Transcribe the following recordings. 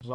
Hey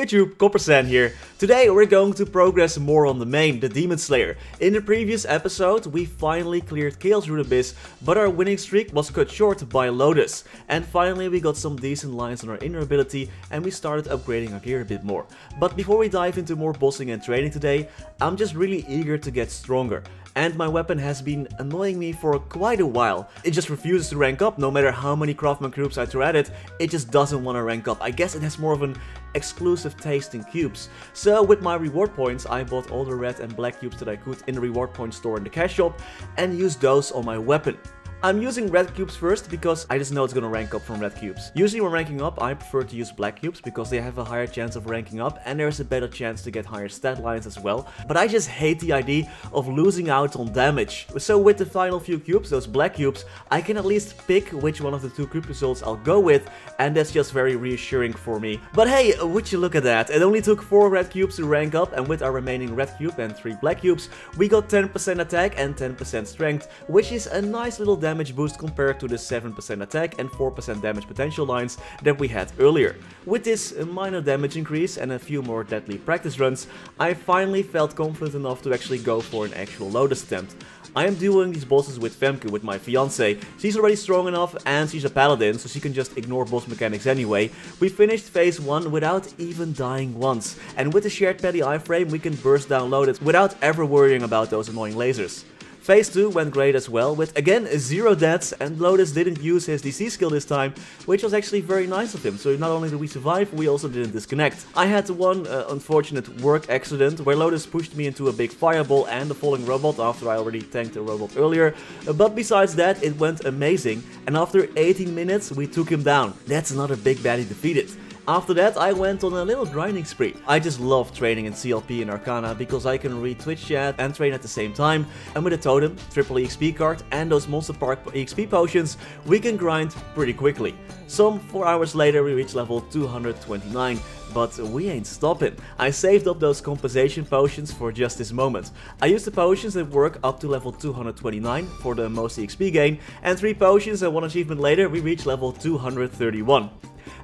YouTube, Coppersan here. Today we're going to progress more on the main, the Demon Slayer. In the previous episode we finally cleared Chaos Root Abyss, but our winning streak was cut short by Lotus. And finally we got some decent lines on our inner ability and we started upgrading our gear a bit more. But before we dive into more bossing and training today, I'm just really eager to get stronger. And my weapon has been annoying me for quite a while. It just refuses to rank up, no matter how many craftsman groups I throw at it, it just doesn't want to rank up. I guess it has more of an exclusive taste in cubes. So with my reward points, I bought all the red and black cubes that I could in the reward point store in the cash shop and used those on my weapon. I'm using red cubes first because I just know it's gonna rank up from red cubes. Usually when ranking up, I prefer to use black cubes because they have a higher chance of ranking up and there's a better chance to get higher stat lines as well. But I just hate the idea of losing out on damage. So with the final few cubes, those black cubes, I can at least pick which one of the two group results I'll go with, and that's just very reassuring for me. But hey, would you look at that? It only took 4 red cubes to rank up, and with our remaining red cube and 3 black cubes, we got 10% attack and 10% strength, which is a nice little damage boost compared to the 7% attack and 4% damage potential lines that we had earlier. With this minor damage increase and a few more deadly practice runs, I finally felt confident enough to actually go for an actual Lotus attempt. I am doing these bosses with Femke, with my fiancée. She's already strong enough and she's a paladin, so she can just ignore boss mechanics anyway. We finished phase 1 without even dying once. And with the shared petty iframe we can burst down Lotus without ever worrying about those annoying lasers. Phase 2 went great as well, with again 0 deaths, and Lotus didn't use his DC skill this time, which was actually very nice of him, so not only did we survive, we also didn't disconnect. I had one unfortunate work accident, where Lotus pushed me into a big fireball and a falling robot after I already tanked a robot earlier, but besides that it went amazing, and after 18 minutes we took him down. That's another big baddie defeated. After that I went on a little grinding spree. I just love training in CLP and Arcana because I can read Twitch chat and train at the same time, and with a totem, triple EXP card and those Monster Park EXP potions we can grind pretty quickly. Some 4 hours later we reached level 229. But we ain't stopping. I saved up those compensation potions for just this moment. I used the potions that work up to level 229 for the most EXP gain, and 3 potions and 1 achievement later we reached level 231.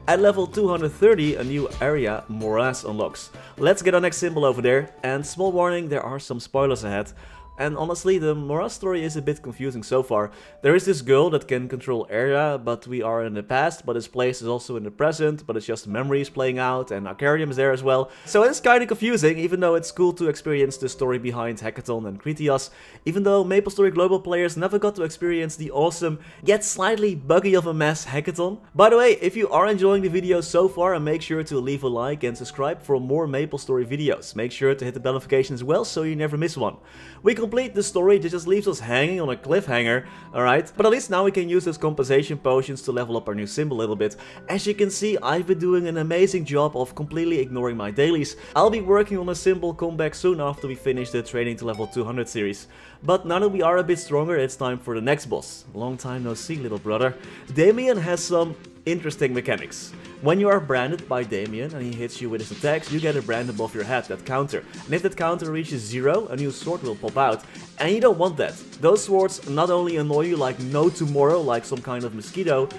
At level 230 a new area, Morass, unlocks. Let's get our next symbol over there, and small warning, there are some spoilers ahead. And honestly, the Morass story is a bit confusing so far. There is this girl that can control area, but we are in the past, but this place is also in the present, but it's just memories playing out, and Arcarium is there as well. So it's kinda confusing, even though it's cool to experience the story behind Hackathon and Critias, even though MapleStory Global players never got to experience the awesome, yet slightly buggy of a mess Hackathon. By the way, if you are enjoying the video so far, make sure to leave a like and subscribe for more MapleStory videos. Make sure to hit the bell notification as well so you never miss one. We complete the story that just leaves us hanging on a cliffhanger, alright? But at least now we can use those compensation potions to level up our new symbol a little bit. As you can see, I've been doing an amazing job of completely ignoring my dailies. I'll be working on a symbol comeback soon after we finish the training to level 200 series. But now that we are a bit stronger, it's time for the next boss. Long time no see, little brother. Damien has some interesting mechanics. When you are branded by Damien and he hits you with his attacks, you get a brand above your head, that counter. And if that counter reaches 0, a new sword will pop out. And you don't want that. Those swords not only annoy you like no tomorrow, like some kind of mosquito,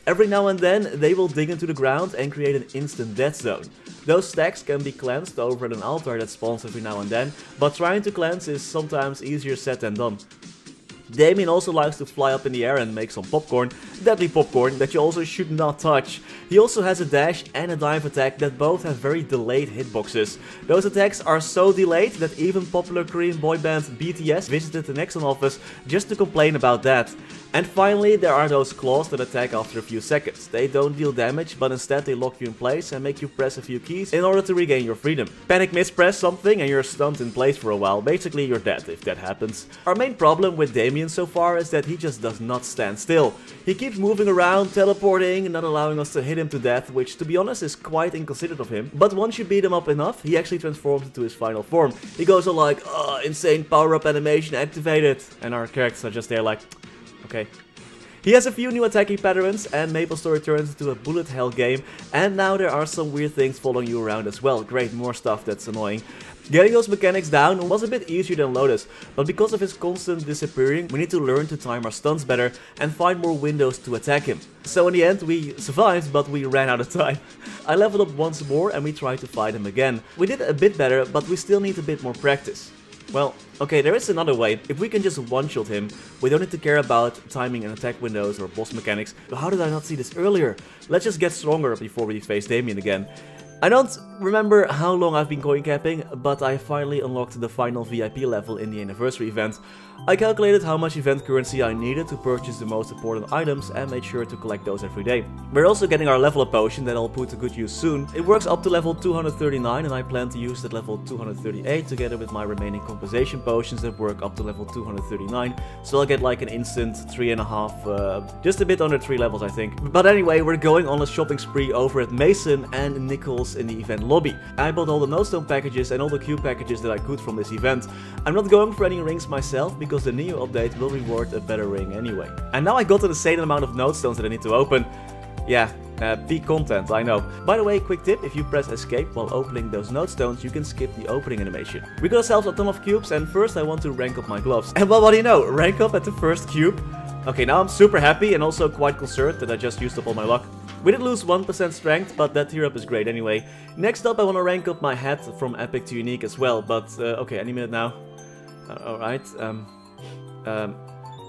every now and then they will dig into the ground and create an instant death zone. Those stacks can be cleansed over an altar that spawns every now and then, but trying to cleanse is sometimes easier said than done. Damien also likes to fly up in the air and make some popcorn, deadly popcorn that you also should not touch. He also has a dash and a dive attack that both have very delayed hitboxes. Those attacks are so delayed that even popular Korean boy band BTS visited the Nexon office just to complain about that. And finally, there are those claws that attack after a few seconds. They don't deal damage, but instead they lock you in place and make you press a few keys in order to regain your freedom. Panic mispress something and you're stunned in place for a while. Basically you're dead if that happens. Our main problem with Damien so far is that he just does not stand still. He keeps moving around, teleporting, not allowing us to hit him to death, which to be honest is quite inconsiderate of him. But once you beat him up enough, he actually transforms into his final form. He goes all like, insane power-up animation activated, and our characters are just there like, okay. He has a few new attacking patterns, and MapleStory turns into a bullet hell game, and now there are some weird things following you around as well. Great, more stuff that's annoying. Getting those mechanics down was a bit easier than Lotus, but because of his constant disappearing, we need to learn to time our stunts better and find more windows to attack him. So in the end we survived, but we ran out of time. I leveled up once more and we tried to fight him again. We did a bit better, but we still need a bit more practice. Well, okay, there is another way. If we can just one-shot him, we don't need to care about timing and attack windows or boss mechanics. But how did I not see this earlier? Let's just get stronger before we face Damien again. I don't remember how long I've been coin capping, but I finally unlocked the final VIP level in the anniversary event. I calculated how much event currency I needed to purchase the most important items and made sure to collect those every day. We're also getting our level up potion that I'll put to good use soon. It works up to level 239 and I plan to use that level 238 together with my remaining compensation potions that work up to level 239. So I'll get like an instant 3.5, just a bit under 3 levels I think. But anyway, we're going on a shopping spree over at Mason and Nichols in the event lobby. I bought all the Notestone packages and all the cube packages that I could from this event. I'm not going for any rings myself because the Neo update will reward a better ring anyway. And now I got an insane amount of Notestones that I need to open. Yeah, peak content, I know. By the way, quick tip, if you press escape while opening those Notestones, you can skip the opening animation. We got ourselves a ton of cubes and first I want to rank up my gloves. And well, what do you know, rank up at the first cube. Okay, now I'm super happy and also quite concerned that I just used up all my luck. We did lose 1% strength, but that tier up is great anyway. Next up I want to rank up my hat from epic to unique as well, but okay, any minute now. Alright,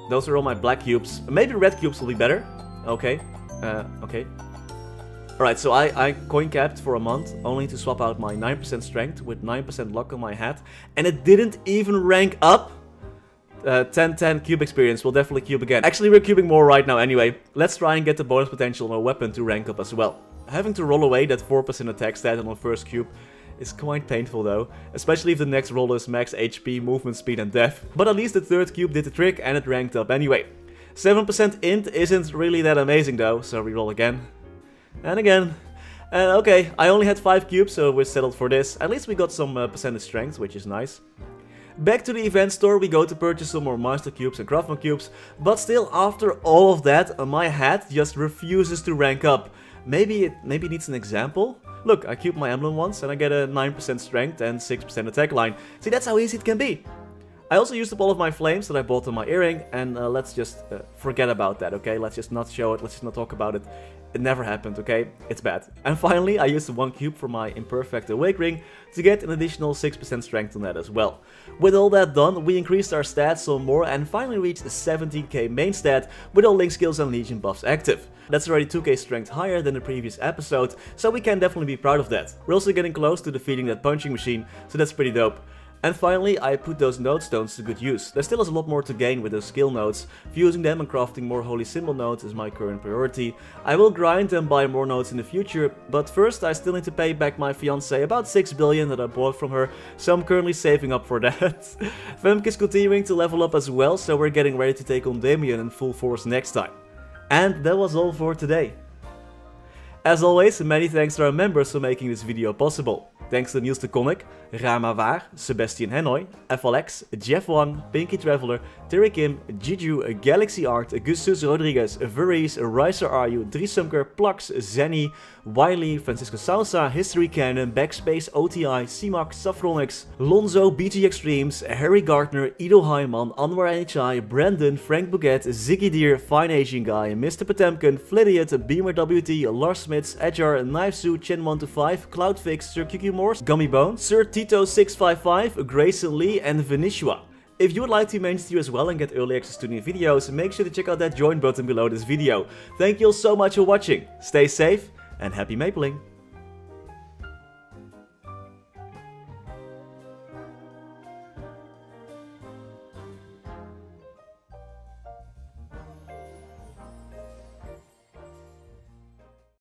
those are all my black cubes. Maybe red cubes will be better. Okay, okay. Alright, so I coin capped for a month, only to swap out my 9% strength with 9% luck on my hat, and it didn't even rank up. 10 cube experience, we'll definitely cube again. Actually, we're cubing more right now anyway. Let's try and get the bonus potential on our weapon to rank up as well. Having to roll away that 4% attack stat on our first cube is quite painful though, especially if the next roll is max HP, movement speed and death. But at least the third cube did the trick and it ranked up anyway. 7% int isn't really that amazing though, so we roll again. And again. Okay, I only had 5 cubes, so we're settled for this. At least we got some percentage strength, which is nice. Back to the event store, we go to purchase some more master cubes and craftsman cubes, but still after all of that, my hat just refuses to rank up. Maybe it needs an example? Look, I cubed my emblem once and I get a 9% strength and 6% attack line. See, that's how easy it can be. I also used up all of my flames that I bought on my earring, and let's just forget about that, okay? Let's just not show it, let's just not talk about it. It never happened, okay? It's bad. And finally, I used 1 cube for my imperfect awake ring to get an additional 6% strength on that as well. With all that done, we increased our stats some more and finally reached 17k main stat with all link skills and legion buffs active. That's already 2k strength higher than the previous episode, so we can definitely be proud of that. We're also getting close to defeating that punching machine, so that's pretty dope. And finally, I put those Notestones to good use. There still is a lot more to gain with those skill nodes. Fusing them and crafting more holy symbol nodes is my current priority. I will grind and buy more nodes in the future, but first I still need to pay back my fiancée about 6 billion that I bought from her, so I'm currently saving up for that. Femke is continuing to level up as well, so we're getting ready to take on Damien in full force next time. And that was all for today. As always, many thanks to our members for making this video possible. Thanks to Niels de Coninck, Raar maar waar, Sebastian Hanoy, FLX, Jeff Wang, Pinky Traveler, Terry Kim, Jiju, Galaxy Art, Augustus Roderiguez, Varees, Ryaiser, Aryu, Dries, Zumker, Plux, Zenny, Wiley, Francisco Salsa, History Cannon, Backspace, OTI, CMAC, Safronix, Lonzo, BG Extremes, Harry Gardner, Ido Hyman, Anwar NHI, Brandon, Frank Bouquet, Ziggy Deer, Fine Asian Guy, Mr. Potemkin, Flidiot, Beamer WT, Lars Smits, Edgar, Knifesu, Chen125, Cloudfix, Sir QQ Morse, Gummy Bone, Sir Tito655, Grayson Lee, and Venishua. If you would like to be mentioned here as well and get early access to new videos, make sure to check out that join button below this video. Thank you all so much for watching, stay safe, and happy mapling!